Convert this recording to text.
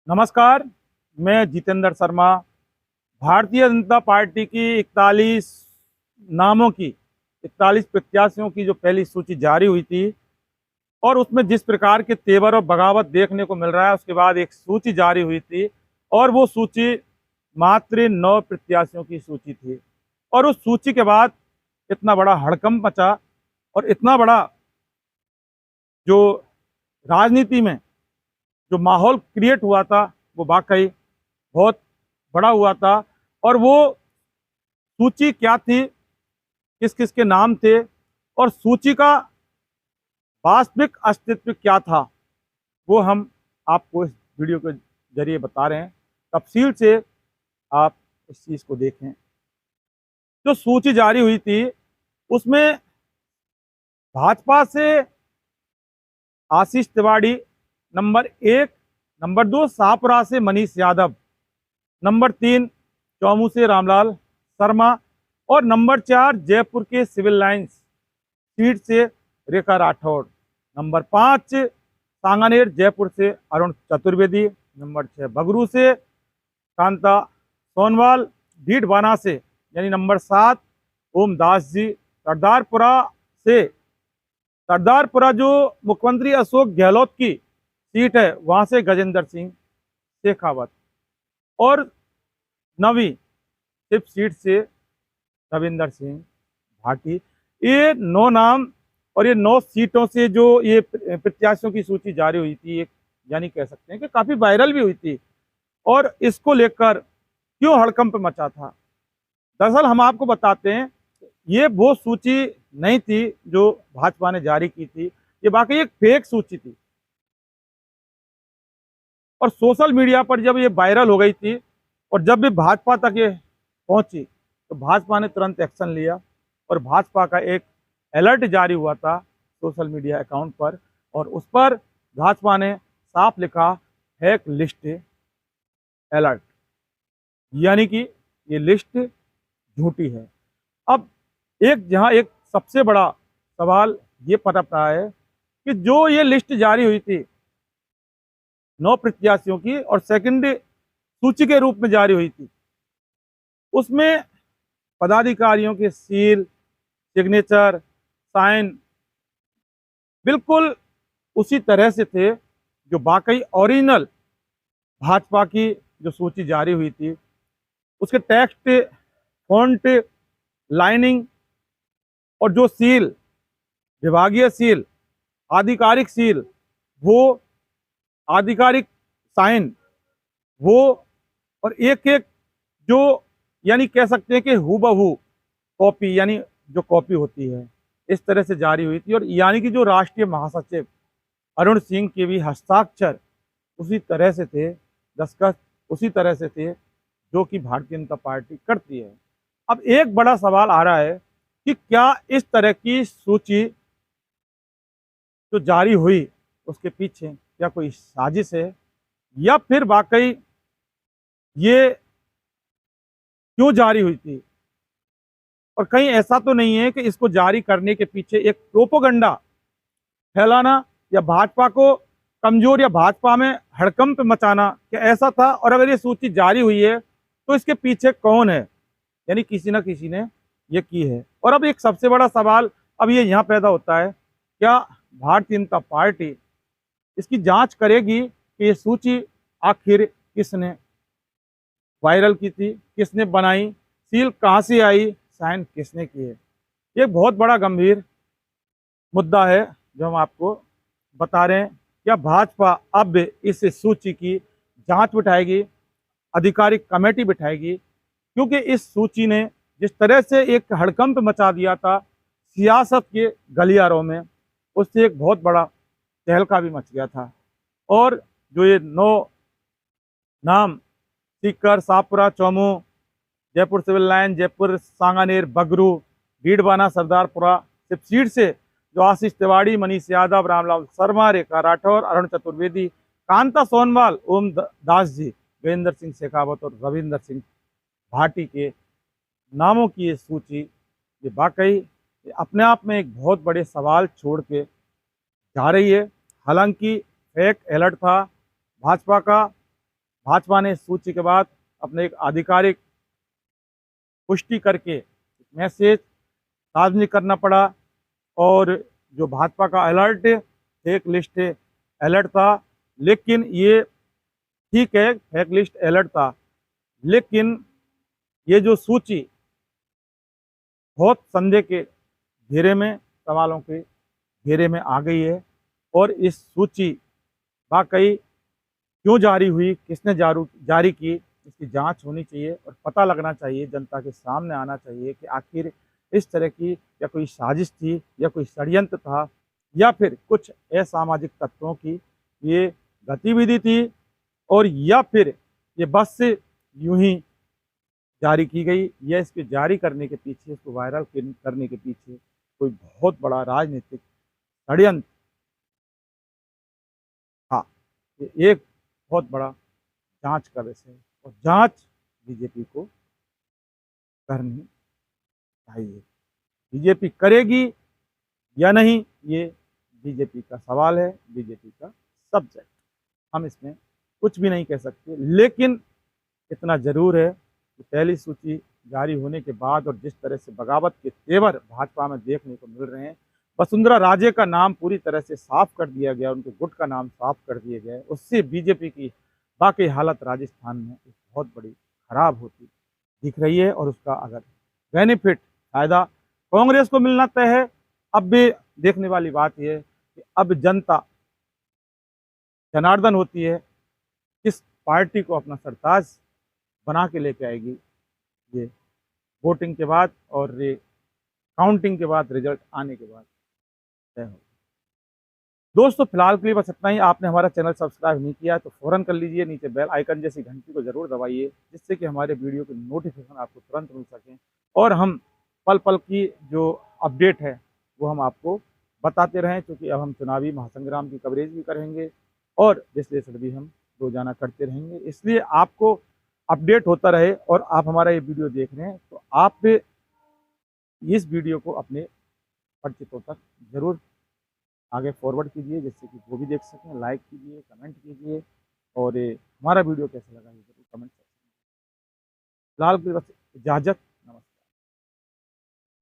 नमस्कार। मैं जितेंद्र शर्मा। भारतीय जनता पार्टी की 41 नामों की 41 प्रत्याशियों की जो पहली सूची जारी हुई थी और उसमें जिस प्रकार के तेवर और बगावत देखने को मिल रहा है, उसके बाद एक सूची जारी हुई थी और वो सूची मात्र 9 प्रत्याशियों की सूची थी। और उस सूची के बाद इतना बड़ा हड़कंप मचा और इतना बड़ा जो राजनीति में जो माहौल क्रिएट हुआ था वो वाकई बहुत बड़ा हुआ था। और वो सूची क्या थी, किस किस के नाम थे और सूची का वास्तविक अस्तित्व क्या था, वो हम आपको इस वीडियो के जरिए बता रहे हैं। तफसील से आप इस चीज़ को देखें। जो सूची जारी हुई थी उसमें भाजपा से आशीष तिवारी नंबर 1, नंबर 2 शाहपुरा से मनीष यादव, नंबर 3 चौमू से रामलाल शर्मा और नंबर 4 जयपुर के सिविल लाइंस सीट से रेखा राठौड़, नंबर 5 सांगानेर जयपुर से अरुण चतुर्वेदी, नंबर 6 बगरू से कांता सोनवाल, भीड़बाना से यानी नंबर 7 ओम दास जी, सरदारपुरा जो मुख्यमंत्री अशोक गहलोत की सीट है वहां से गजेंद्र सिंह शेखावत और नवी सिर्फ सीट से रविंदर सिंह भाटी। ये 9 नाम और ये 9 सीटों से जो ये प्रत्याशियों की सूची जारी हुई थी, एक यानी कह सकते हैं कि काफी वायरल भी हुई थी। और इसको लेकर क्यों हड़कंप मचा था, दरअसल हम आपको बताते हैं, ये वो सूची नहीं थी जो भाजपा ने जारी की थी, ये वाकई एक फेक सूची थी। और सोशल मीडिया पर जब ये वायरल हो गई थी और जब भी भाजपा तक ये पहुंची तो भाजपा ने तुरंत एक्शन लिया और भाजपा का एक अलर्ट जारी हुआ था सोशल मीडिया अकाउंट पर, और उस पर भाजपा ने साफ लिखा फेक लिस्ट अलर्ट, यानी कि ये लिस्ट झूठी है। अब एक सबसे बड़ा सवाल ये पनप रहा है कि जो ये लिस्ट जारी हुई थी 9 प्रत्याशियों की और सेकेंड सूची के रूप में जारी हुई थी, उसमें पदाधिकारियों के सील, सिग्नेचर, साइन बिल्कुल उसी तरह से थे जो वाकई ओरिजिनल भाजपा की जो सूची जारी हुई थी। उसके टेक्स्ट, फॉन्ट, लाइनिंग और जो सील, विभागीय सील, आधिकारिक सील, वो आधिकारिक साइन, वो और एक एक जो यानी कह सकते हैं कि हूबहू कॉपी, यानी जो कॉपी होती है इस तरह से जारी हुई थी। और यानी कि जो राष्ट्रीय महासचिव अरुण सिंह के भी हस्ताक्षर उसी तरह से थे, दस्तखत उसी तरह से थे जो कि भारतीय जनता पार्टी करती है। अब एक बड़ा सवाल आ रहा है कि क्या इस तरह की सूची जो जारी हुई उसके पीछे क्या कोई साजिश है, या फिर वाकई ये क्यों जारी हुई थी, और कहीं ऐसा तो नहीं है कि इसको जारी करने के पीछे एक प्रोपोगंडा फैलाना या भाजपा को कमजोर या भाजपा में हड़कंप मचाना, क्या ऐसा था? और अगर ये सूची जारी हुई है तो इसके पीछे कौन है, यानी किसी ना किसी ने ये की है। और अब एक सबसे बड़ा सवाल अब ये यहाँ पैदा होता है, क्या भारतीय जनता पार्टी इसकी जांच करेगी कि ये सूची आखिर किसने वायरल की थी, किसने बनाई, सील कहाँ से आई, साइन किसने किए? ये बहुत बड़ा गंभीर मुद्दा है जो हम आपको बता रहे हैं। क्या भाजपा अब इस सूची की जांच बिठाएगी, आधिकारिक कमेटी बिठाएगी? क्योंकि इस सूची ने जिस तरह से एक हड़कंप मचा दिया था सियासत के गलियारों में, उससे एक बहुत बड़ा तहलका भी मच गया था। और जो ये 9 नाम सीकर, शाहपुरा, चौमू, जयपुर सिविल लाइन, जयपुर सांगानेर, बगरू, भीड़बाना, सरदारपुरा सिर्फ सीट से जो आशीष तिवारी, मनीष यादव, रामलाल शर्मा, रेखा राठौर, अरुण चतुर्वेदी, कांता सोनवाल, ओम दास जी, गजेंद्र सिंह शेखावत और रविंदर सिंह भाटी के नामों की ये सूची, ये वाकई अपने आप में एक बहुत बड़े सवाल छोड़ के जा रही है। हालांकि फेक अलर्ट था भाजपा का, भाजपा ने इस सूची के बाद अपने एक आधिकारिक पुष्टि करके मैसेज सार्वजनिक करना पड़ा। और जो भाजपा का अलर्ट फेक लिस्ट अलर्ट था, लेकिन ये ठीक है, फेक लिस्ट अलर्ट था, लेकिन ये जो सूची बहुत संदेह के घेरे में, सवालों के घेरे में आ गई है। और इस सूची वाकई क्यों जारी हुई, किसने जारी की, इसकी जांच होनी चाहिए और पता लगना चाहिए, जनता के सामने आना चाहिए कि आखिर इस तरह की या कोई साजिश थी या कोई षड्यंत्र था या फिर कुछ असामाजिक तत्वों की ये गतिविधि थी, और या फिर ये बस से यूं ही जारी की गई, या इसके जारी करने के पीछे, इसको वायरल करने के पीछे कोई बहुत बड़ा राजनीतिक षड्यंत्र था। ये एक बहुत बड़ा जांच का विषय है और जांच बीजेपी को करनी चाहिए। बीजेपी करेगी या नहीं, ये बीजेपी का सवाल है, बीजेपी का सब्जेक्ट, हम इसमें कुछ भी नहीं कह सकते। लेकिन इतना जरूर है कि पहली सूची जारी होने के बाद और जिस तरह से बगावत के तेवर भाजपा में देखने को मिल रहे हैं, वसुंधरा राजे का नाम पूरी तरह से साफ कर दिया गया, उनके गुट का नाम साफ कर दिए गए, उससे बीजेपी की बाकी हालत राजस्थान में एक बहुत बड़ी खराब होती दिख रही है। और उसका अगर बेनिफिट, फायदा कांग्रेस को मिलना तय है। अब भी देखने वाली बात यह है कि अब जनता जनार्दन होती है, किस पार्टी को अपना सरताज बना के लेके आएगी, ये वोटिंग के बाद और ये काउंटिंग के बाद, रिजल्ट आने के बाद तय होगा। दोस्तों फिलहाल के लिए बस इतना ही। आपने हमारा चैनल सब्सक्राइब नहीं किया है तो फौरन कर लीजिए, नीचे बेल आइकन जैसी घंटी को जरूर दबाइए, जिससे कि हमारे वीडियो की नोटिफिकेशन आपको तुरंत मिल सकें और हम पल पल की जो अपडेट है वो हम आपको बताते रहें। क्योंकि अब हम चुनावी महासंग्राम की कवरेज भी करेंगे और विश्लेषण भी हम रोजाना करते रहेंगे, इसलिए आपको अपडेट होता रहे और आप हमारा ये वीडियो देख रहे हैं तो आप इस वीडियो को अपने परिचितों तक जरूर आगे फॉरवर्ड कीजिए, जिससे कि वो भी देख सकें। लाइक कीजिए, कमेंट कीजिए और हमारा वीडियो कैसा लगा ये जरूर कमेंट सेक्शन में। फिलहाल के लिए बस इजाज़त।